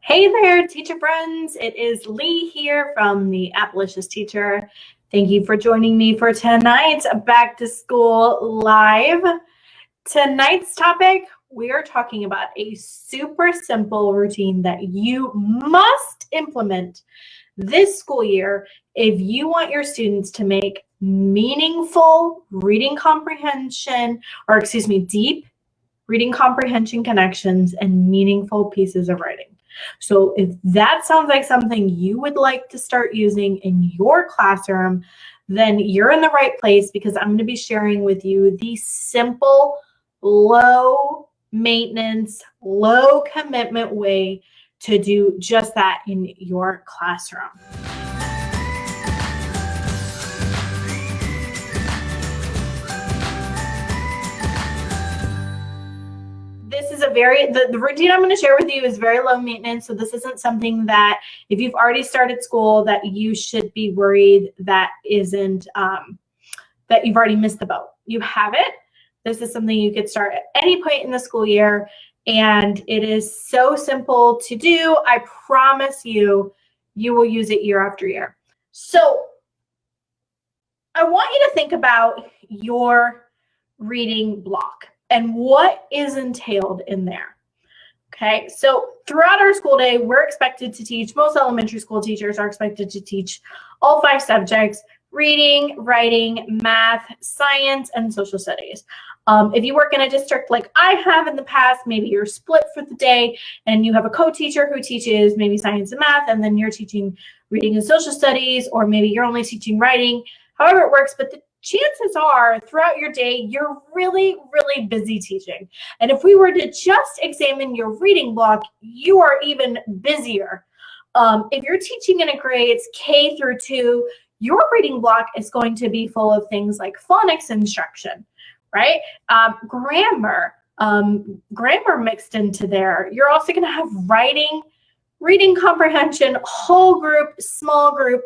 Hey there, teacher friends. It is Lee here from the Appalicious Teacher. Thank you for joining me for tonight's Back to School Live. Tonight's topic, we are talking about a super simple routine that you must implement this school year if you want your students to make meaningful reading comprehension, deep reading comprehension connections and meaningful pieces of writing. So if that sounds like something you would like to start using in your classroom, then you're in the right place, because I'm going to be sharing with you the simple, low maintenance, low commitment way to do just that in your classroom. This is the routine I'm going to share with you is very low maintenance. So this isn't something that if you've already started school that you should be worried that isn't, that you've already missed the boat. You have it. This is something you could start at any point in the school year. And it is so simple to do. I promise you, you will use it year after year. So I want you to think about your reading block and what is entailed in there. Okay, so throughout our school day, we're expected to teach, most elementary school teachers are expected to teach all 5 subjects: reading, writing, math, science, and social studies. If you work in a district like I have in the past, maybe you're split for the day and you have a co-teacher who teaches maybe science and math, and then you're teaching reading and social studies, or maybe you're only teaching writing, however it works. But the chances are throughout your day, you're really, really busy teaching. And if we were to just examine your reading block, you are even busier. If you're teaching in a grades K through 2, your reading block is going to be full of things like phonics instruction, right? Grammar mixed into there. You're also going to have writing, reading comprehension, whole group, small group.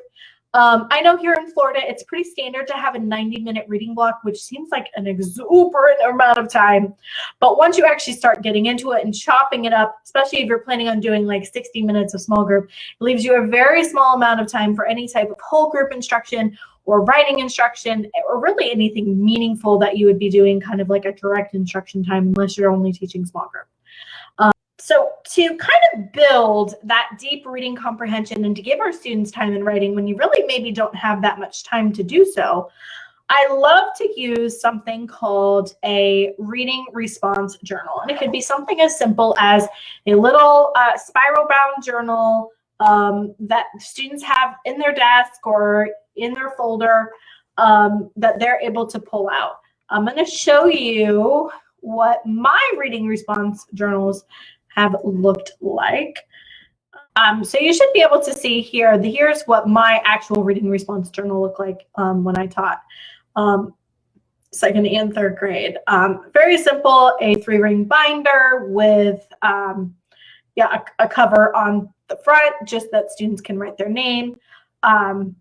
I know here in Florida, it's pretty standard to have a 90-minute reading block, which seems like an exuberant amount of time. But once you actually start getting into it and chopping it up, especially if you're planning on doing like 60 minutes of small group, it leaves you a very small amount of time for any type of whole group instruction or writing instruction, or really anything meaningful that you would be doing kind of like a direct instruction time, unless you're only teaching small group. So to kind of build that deep reading comprehension and to give our students time in writing when you really maybe don't have that much time to do so, I love to use something called a reading response journal. And it could be something as simple as a little spiral bound journal that students have in their desk or in their folder that they're able to pull out. I'm going to show you what my reading response journals have looked like. So you should be able to see here, here's what my actual reading response journal looked like when I taught 2nd and 3rd grade. Very simple, a 3-ring binder with a cover on the front, just that students can write their name, kind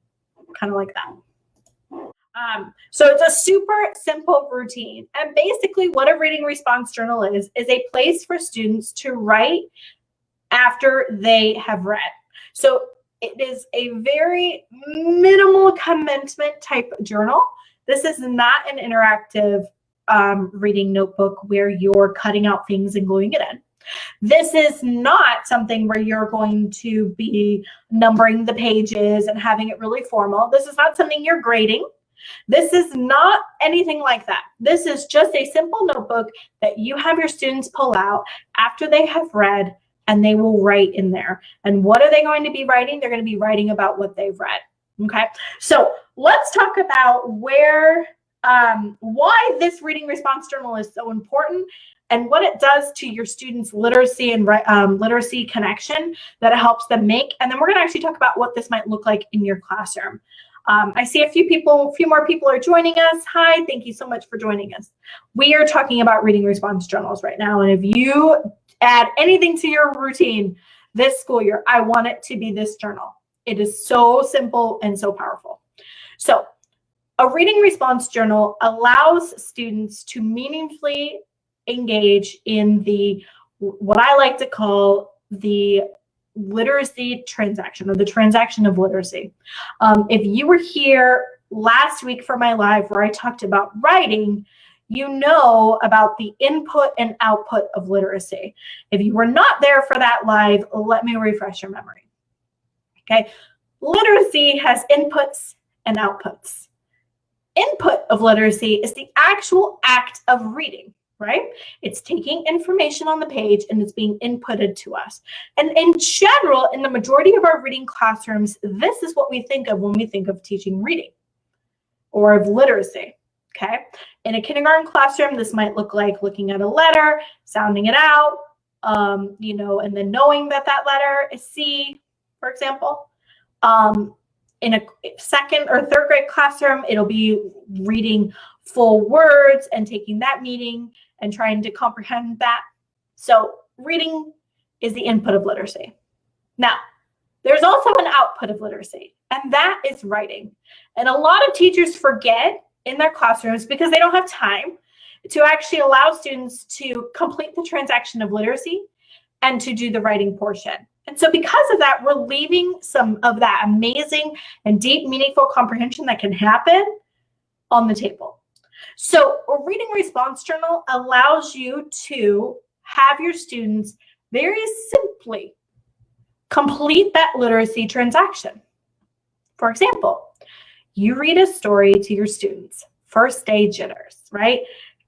of like that. So it's a super simple routine. And basically what a reading response journal is a place for students to write after they have read. So it is a very minimal commitment type journal. This is not an interactive reading notebook where you're cutting out things and gluing it in. This is not something where you're going to be numbering the pages and having it really formal. This is not something you're grading. This is not anything like that. This is just a simple notebook that you have your students pull out after they have read, and they will write in there. And what are they going to be writing? They're going to be writing about what they've read. Okay, so let's talk about why this reading response journal is so important and what it does to your students' literacy and literacy connection that it helps them make. And then we're going to actually talk about what this might look like in your classroom. I see a few more people are joining us. Hi, thank you so much for joining us. We are talking about reading response journals right now. And if you add anything to your routine this school year, I want it to be this journal. It is so simple and so powerful. So a reading response journal allows students to meaningfully engage in what I like to call the literacy transaction, or the transaction of literacy. If you were here last week for my live where I talked about writing, you know about the input and output of literacy. If you were not there for that live, let me refresh your memory. Okay, literacy has inputs and outputs. Input of literacy is the actual act of reading, right? It's taking information on the page and it's being inputted to us. And in general, in the majority of our reading classrooms, this is what we think of when we think of teaching reading or of literacy, okay? In a kindergarten classroom, this might look like looking at a letter, sounding it out, you know, and then knowing that that letter is C, for example. In a second or third grade classroom, it'll be reading full words and taking that meaning and trying to comprehend that. So reading is the input of literacy. Now, there's also an output of literacy, and that is writing. And a lot of teachers forget in their classrooms because they don't have time to actually allow students to complete the transaction of literacy and to do the writing portion. And so because of that, we're leaving some of that amazing and deep, meaningful comprehension that can happen on the table. So a reading response journal allows you to have your students very simply complete that literacy transaction. For example, you read a story to your students, first day jitters, right?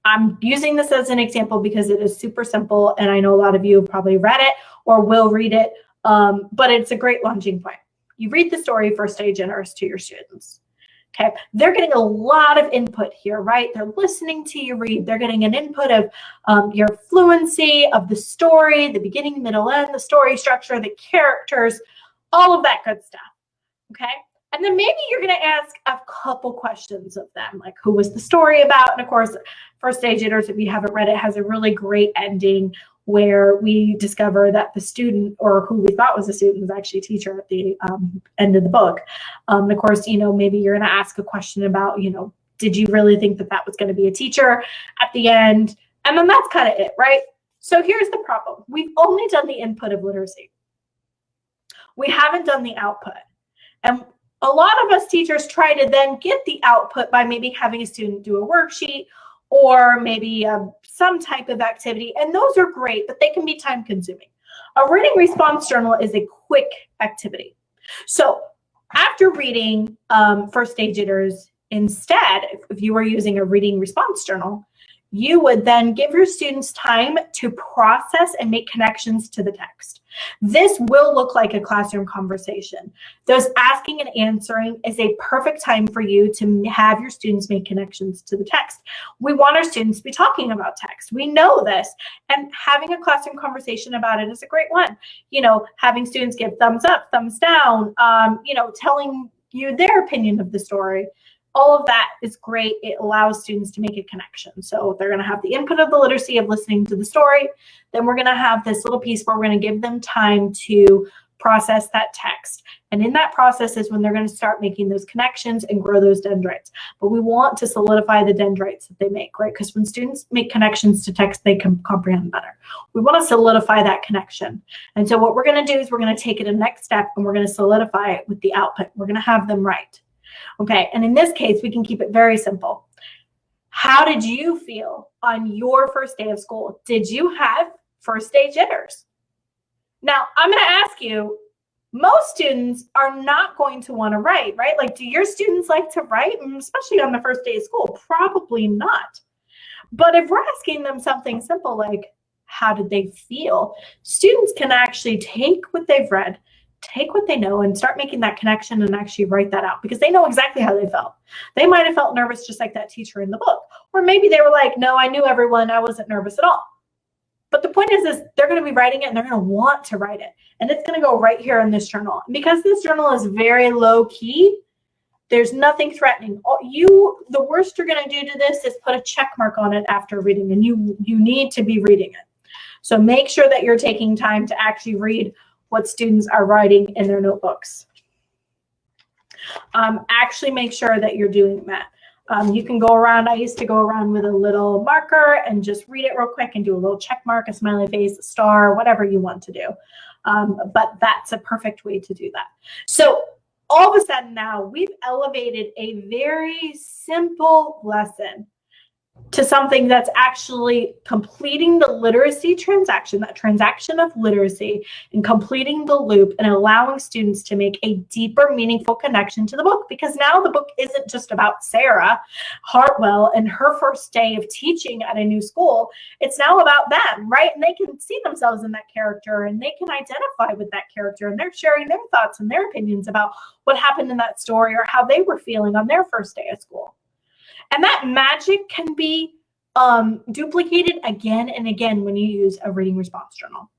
I'm using this as an example because it is super simple, and I know a lot of you have probably read it or will read it, but it's a great launching point. You read the story, first day jitters, to your students. Okay, they're getting a lot of input here, right? They're listening to you read. They're getting an input of your fluency, of the story, the beginning, middle, end, the story structure, the characters, all of that good stuff, okay? And then maybe you're going to ask a couple questions of them, like who was the story about? And of course, First Day Jitters, if you haven't read it, has a really great ending where we discover that the student, or who we thought was a student, was actually a teacher at the end of the book. And of course, you know, maybe you're going to ask a question about, you know, did you really think that that was going to be a teacher at the end? And then that's kind of it, right? So here's the problem. We've only done the input of literacy. We haven't done the output. And a lot of us teachers try to then get the output by maybe having a student do a worksheet or maybe some type of activity. And those are great, but they can be time consuming. A reading response journal is a quick activity. So after reading First Day Jitters, instead, if you were using a reading response journal, you would then give your students time to process and make connections to the text. This will look like a classroom conversation. Those asking and answering is a perfect time for you to have your students make connections to the text. We want our students to be talking about text. We know this, and having a classroom conversation about it is a great one. You know, having students give thumbs up, thumbs down, you know, telling you their opinion of the story. All of that is great. It allows students to make a connection. So they're going to have the input of the literacy of listening to the story. Then we're going to have this little piece where we're going to give them time to process that text. And in that process is when they're going to start making those connections and grow those dendrites. But we want to solidify the dendrites that they make, right? Because when students make connections to text, they can comprehend better. We want to solidify that connection. And so what we're going to do is we're going to take it a next step and we're going to solidify it with the output. We're going to have them write. Okay, and in this case, we can keep it very simple. How did you feel on your first day of school? Did you have first day jitters? Now, I'm going to ask you, most students are not going to want to write, right? Like, do your students like to write, especially on the first day of school? Probably not. But if we're asking them something simple like, how did they feel? Students can actually take what they've read, take what they know, and start making that connection and actually write that out because they know exactly how they felt. They might have felt nervous just like that teacher in the book. Or maybe they were like, no, I knew everyone. I wasn't nervous at all. But the point is they're going to be writing it and they're going to want to write it. And it's going to go right here in this journal. And because this journal is very low key, there's nothing threatening. The worst you're going to do to this is put a check mark on it after reading, and you need to be reading it. So make sure that you're taking time to actually read what students are writing in their notebooks. Actually make sure that you're doing that. You can go around, I used to go around with a little marker and just read it real quick and do a little check mark, a smiley face, a star, whatever you want to do. but that's a perfect way to do that. So all of a sudden now we've elevated a very simple lesson to something that's actually completing the literacy transaction, that transaction of literacy, and completing the loop and allowing students to make a deeper, meaningful connection to the book. Because now the book isn't just about Sarah Hartwell and her first day of teaching at a new school. It's now about them, right? And they can see themselves in that character, and they can identify with that character, and they're sharing their thoughts and their opinions about what happened in that story or how they were feeling on their first day of school. And that magic can be duplicated again and again when you use a reading response journal.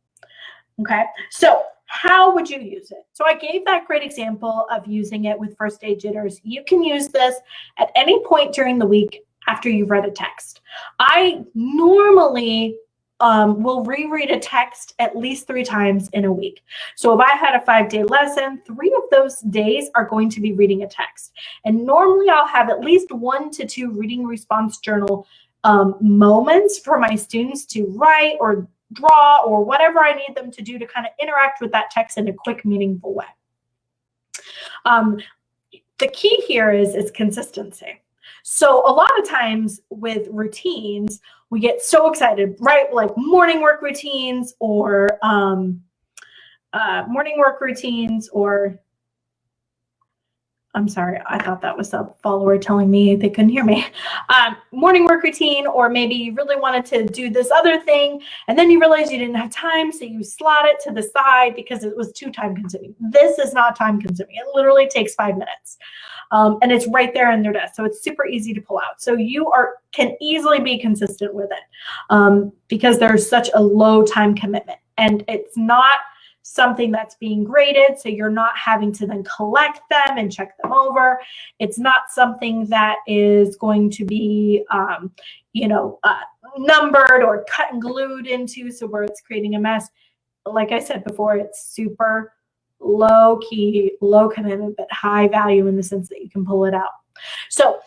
Okay, so how would you use it? So I gave that great example of using it with first day jitters. You can use this at any point during the week after you've read a text. I normally will reread a text at least 3 times in a week. So if I had a 5-day lesson, 3 of those days are going to be reading a text. And normally I'll have at least 1 to 2 reading response journal moments for my students to write or draw or whatever I need them to do to kind of interact with that text in a quick, meaningful way. The key here is consistency. So a lot of times with routines, we get so excited, right? Like morning work routines or I'm sorry, I thought that was a follower telling me they couldn't hear me. Morning work routine, or maybe you really wanted to do this other thing, and then you realized you didn't have time, so you slot it to the side because it was too time consuming. This is not time consuming. It literally takes 5 minutes. And it's right there in their desk. So it's super easy to pull out. So you can easily be consistent with it because there's such a low time commitment. And it's not something that's being graded, so you're not having to then collect them and check them over. It's not something that is going to be, numbered or cut and glued into, so where it's creating a mess. Like I said before, it's super low key, low commitment, but high value in the sense that you can pull it out. So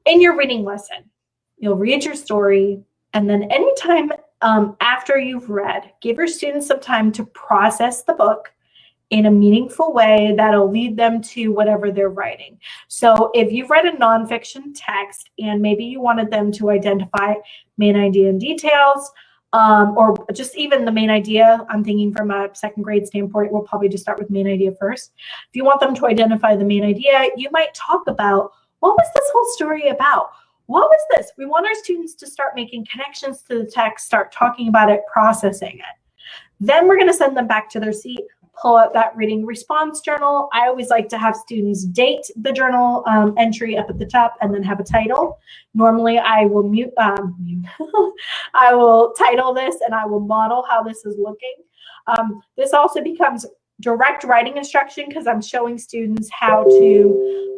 in your reading lesson, you'll read your story, and then anytime after you've read, give your students some time to process the book in a meaningful way that'll lead them to whatever they're writing. So if you've read a nonfiction text and maybe you wanted them to identify main idea and details, or just even the main idea, I'm thinking from a second grade standpoint, we'll probably just start with main idea first. If you want them to identify the main idea, you might talk about, what was this whole story about? What was this? We want our students to start making connections to the text, start talking about it, processing it. Then we're going to send them back to their seat, pull out that reading response journal. I always like to have students date the journal entry up at the top and then have a title. Normally I will I will title this and I will model how this is looking. This also becomes direct writing instruction because I'm showing students how to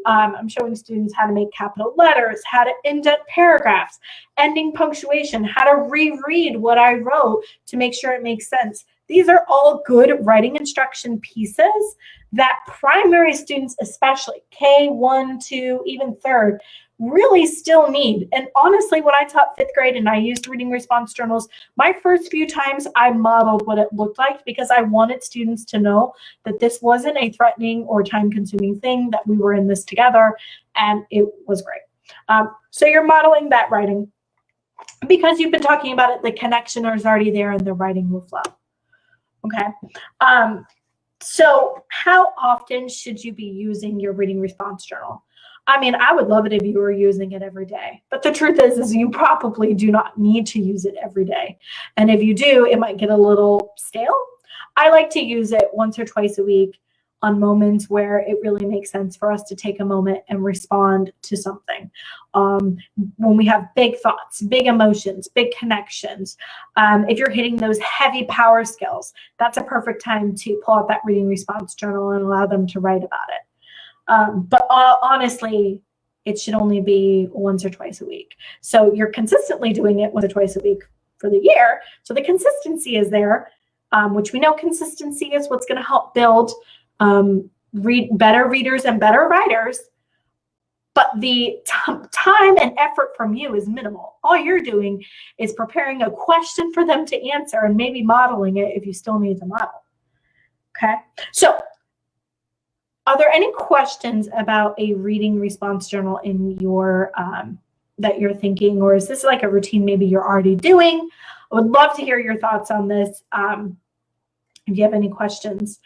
make capital letters, how to indent paragraphs, ending punctuation, how to reread what I wrote to make sure it makes sense. These are all good writing instruction pieces that primary students, especially K1, 2, even 3rd, really still need. And honestly, when I taught 5th grade and I used reading response journals, my first few times I modeled what it looked like because I wanted students to know that this wasn't a threatening or time-consuming thing, that we were in this together, and it was great. So you're modeling that writing. Because you've been talking about it, the connection is already there and the writing will flow. Okay. So how often should you be using your reading response journal? I mean, I would love it if you were using it every day, but the truth is you probably do not need to use it every day. And if you do, it might get a little stale. I like to use it once or twice a week on moments where it really makes sense for us to take a moment and respond to something. When we have big thoughts, big emotions, big connections, if you're hitting those heavy power skills, that's a perfect time to pull out that reading response journal and allow them to write about it. But honestly, it should only be once or twice a week. So you're consistently doing it once or twice a week for the year. So the consistency is there, which we know consistency is what's going to help build better readers and better writers. But the time and effort from you is minimal. All you're doing is preparing a question for them to answer and maybe modeling it if you still need to model. Okay, so are there any questions about a reading response journal in your that you're thinking, or is this like a routine maybe you're already doing? I would love to hear your thoughts on this. If you have any questions,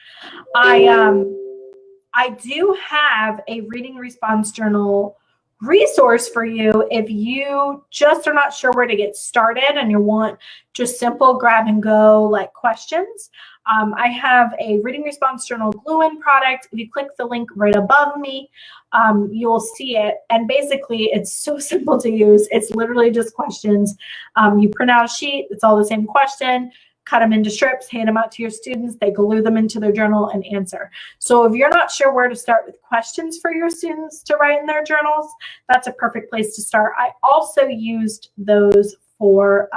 I do have a reading response journal resource for you if you just are not sure where to get started and you want just simple grab and go like questions. I have a reading response journal glue-in product. If you click the link right above me, you'll see it. And basically, it's so simple to use. It's literally just questions. You print out a sheet. It's all the same question. Cut them into strips, hand them out to your students. They glue them into their journal and answer. So if you're not sure where to start with questions for your students to write in their journals, that's a perfect place to start. I also used those for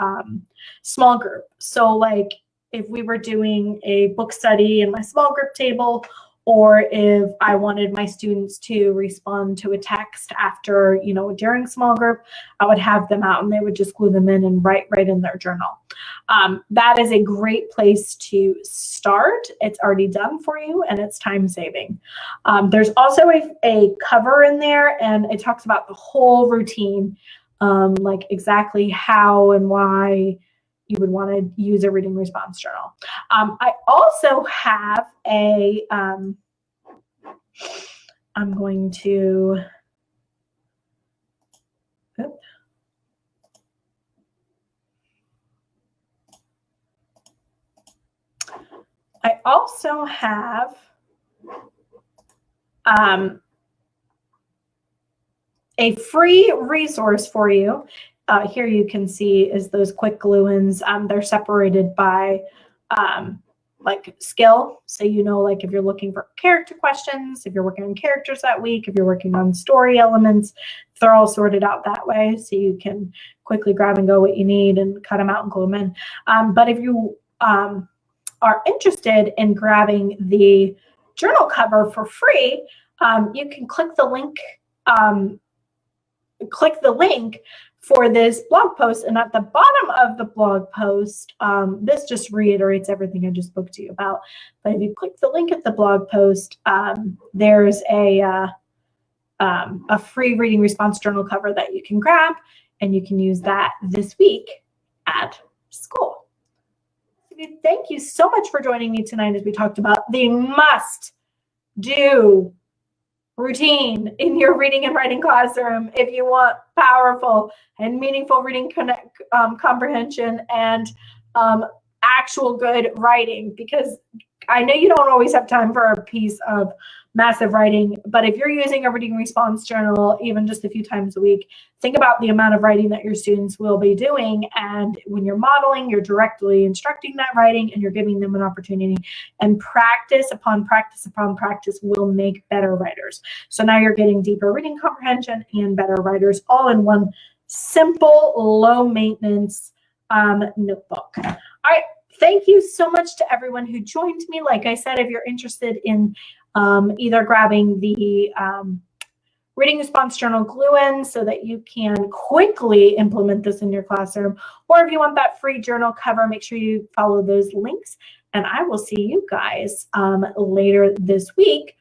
small group. So like if we were doing a book study in my small group table, or if I wanted my students to respond to a text after, during small group, I would have them out and they would just glue them in and write right in their journal. That is a great place to start. It's already done for you and it's time saving. There's also a cover in there and it talks about the whole routine, like exactly how and why you would want to use a reading response journal. I also have a, I'm going to, I also have a free resource for you. Here you can see is those quick glue-ins. They're separated by like skill. So like if you're looking for character questions, if you're working on characters that week, if you're working on story elements, they're all sorted out that way. So you can quickly grab and go what you need and cut them out and glue them in. But if you are interested in grabbing the journal cover for free, you can click the link. For this blog post, and at the bottom of the blog post, this just reiterates everything I just spoke to you about. But if you click the link at the blog post, there's a free reading response journal cover that you can grab, and you can use that this week at school. Thank you so much for joining me tonight as we talked about the must-do routine in your reading and writing classroom if you want powerful and meaningful reading comprehension and actual good writing, because I know you don't always have time for a piece of massive writing, but if you're using a reading response journal even just a few times a week, think about the amount of writing that your students will be doing. And when you're modeling, you're directly instructing that writing and you're giving them an opportunity, and practice upon practice upon practice will make better writers. So now you're getting deeper reading comprehension and better writers all in one simple, low maintenance notebook. All right. Thank you so much to everyone who joined me. Like I said, if you're interested in either grabbing the reading response journal glue-in so that you can quickly implement this in your classroom, or if you want that free journal cover, make sure you follow those links. And I will see you guys later this week